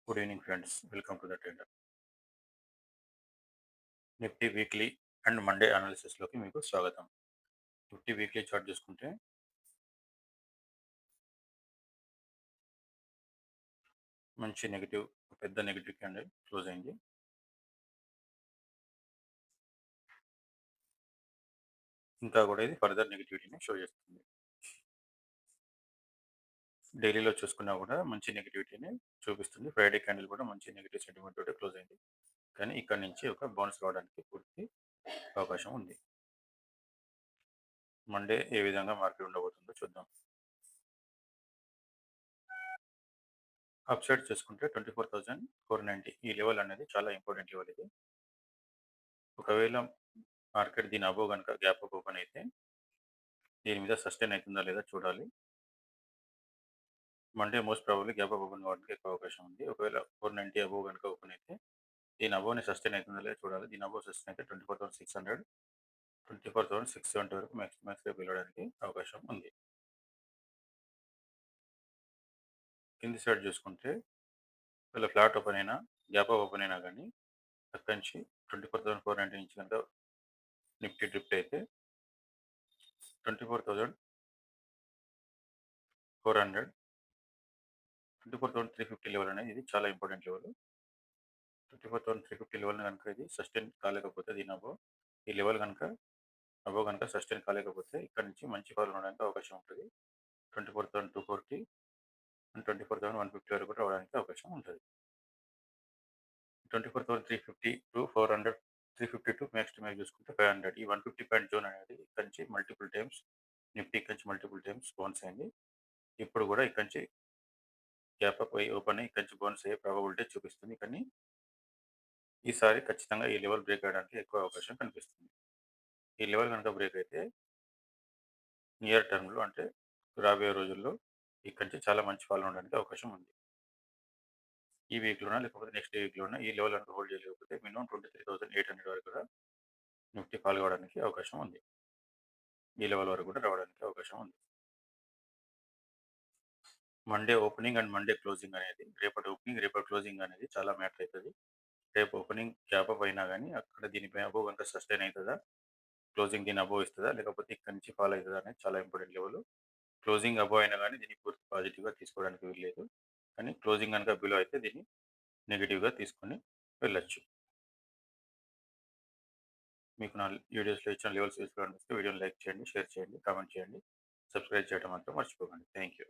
Good evening friends, welcome to the trader. Nifty weekly and Monday అనాలిసిస్లోకి మీకు స్వాగతం. Nifty weekly chart చూసుకుంటే మంచి నెగిటివ్, పెద్ద నెగిటివ్ క్యాండిల్ క్లోజ్ అయింది. ఇంకా కూడా ఇది ఫర్దర్ నెగిటివిటీని షో చేస్తుంది. డైలీలో చూసుకున్నా కూడా మంచి నెగిటివిటీని చూపిస్తుంది. ఫ్రైడే క్యాండిల్ కూడా మంచి నెగిటివ్ సెంటిమెంట్ తోటి క్లోజ్ అయింది. కానీ ఇక్కడ నుంచి ఒక బౌన్స్ రావడానికి పూర్తి అవకాశం ఉంది. మండే ఏ విధంగా మార్కెట్ ఉండబోతుందో చూద్దాం. అప్ సైడ్ చూసుకుంటే 24,490 ఈ లెవెల్ అనేది చాలా ఇంపార్టెంట్ లెవెల్. ఇది ఒకవేళ మార్కెట్ దీని అబోవ్ కనుక గ్యాప్ అప్ ఓపెన్ అయితే దీని మీద సస్టైన్ అవుతుందా లేదా చూడాలి. Monday most probably gap up open కావడానికి ఎక్కువ అవకాశం ఉంది. ఒకవేళ 490 అబోవ్ కనుక ఓపెన్ అయితే దీని అబోవ్ని సస్టైన్ అవుతుందా లేదా చూడాలి. దీని అబోవ్ సస్టైన్ అయితే 24,600, 24,670 వరకు మ్యాక్స్ రేపు వెళ్ళడానికి అవకాశం ఉంది. కింది సైడ్ చూసుకుంటే ఒకవేళ ఫ్లాట్ ఓపెన్ అయినా గ్యాప్ అప్ ఓపెన్ అయినా కానీ అక్కడి నుంచి 24,490 నుంచి కనుక నిఫ్టీ డ్రిఫ్ట్ అయితే 24,400, 24,350 లెవెల్ అనేది ఇది చాలా ఇంపార్టెంట్ లెవెల్. 24,350 లెవెల్ కనుక ఇది సస్టైన్ కాలేకపోతే దీని అబోవ్ ఈ లెవెల్ కనుక అబోవ్ కనుక సస్టైన్ కాలేకపోతే ఇక్కడ నుంచి మంచి ఫాల్ ఉండడానికి అవకాశం ఉంటుంది. 24,240 అండ్ 24,150 వరకు కూడా రావడానికి అవకాశం ఉంటుంది. 24,350 to 400, 350 to max to max చూసుకుంటే 500. ఈ 150 పాయింట్ జోన్ అనేది ఇక్కడ నుంచి మల్టిపుల్ టైమ్స్ నిఫ్టీ ఇక్కడ నుంచి మల్టిపుల్ టైమ్స్ బౌన్స్ అయింది. ఇప్పుడు కూడా ఇక్కడ నుంచి గ్యాప్ అప్ అయ్యి ఓపెన్ అయ్యి ఇక్కడ నుంచి బౌన్స్ అయ్యే ప్రాబబిలిటీ చూపిస్తుంది. కానీ ఈసారి ఖచ్చితంగా ఈ లెవెల్ బ్రేక్ అవ్వడానికి ఎక్కువ అవకాశం కనిపిస్తుంది. ఈ లెవెల్ కనుక బ్రేక్ అయితే నియర్ టర్మ్లో అంటే రాబోయే రోజుల్లో ఇక్కడి నుంచి చాలా మంచి ఫాల్ ఉండడానికి అవకాశం ఉంది. ఈ వీక్లోనా లేకపోతే నెక్స్ట్ వీక్లోనా ఈ లెవెల్ కనుక హోల్డ్ చేయలేకపోతే మినిమం 23,800 వరకు కూడా నిఫ్టీ ఫాల్ కావడానికి అవకాశం ఉంది. ఈ లెవెల్ వరకు కూడా రావడానికి అవకాశం ఉంది. Monday opening and Monday closing అనేది రేపటి ఓపెనింగ్ రేపటి క్లోజింగ్ అనేది చాలా మ్యాటర్ అవుతుంది. రేపు ఓపెనింగ్ గ్యాప్ అప్ అయినా కానీ అక్కడ దీనిపై అబోవ్ కనుక సస్టైన్ అవుతుందా, క్లోజింగ్ దీని అబోవ్ ఇస్తుందా లేకపోతే ఇక్కడ నుంచి ఫాల్ అవుతుందా అనేది చాలా ఇంపార్టెంట్ లెవెల్. క్లోజింగ్ అబోవ్ అయినా కానీ దీన్ని పూర్తి పాజిటివ్గా తీసుకోవడానికి వీల్లేదు. కానీ క్లోజింగ్ కనుక బిలో అయితే దీన్ని నెగిటివ్గా తీసుకొని వెళ్ళొచ్చు. మీకు నా వీడియోస్లో ఇచ్చిన లెవెల్స్ యూస్ఫుల్ అనిపిస్తే వీడియోని లైక్ చేయండి, షేర్ చేయండి, కామెంట్ చేయండి, సబ్స్క్రైబ్ చేయడం మాత్రం మర్చిపోకండి. Thank you.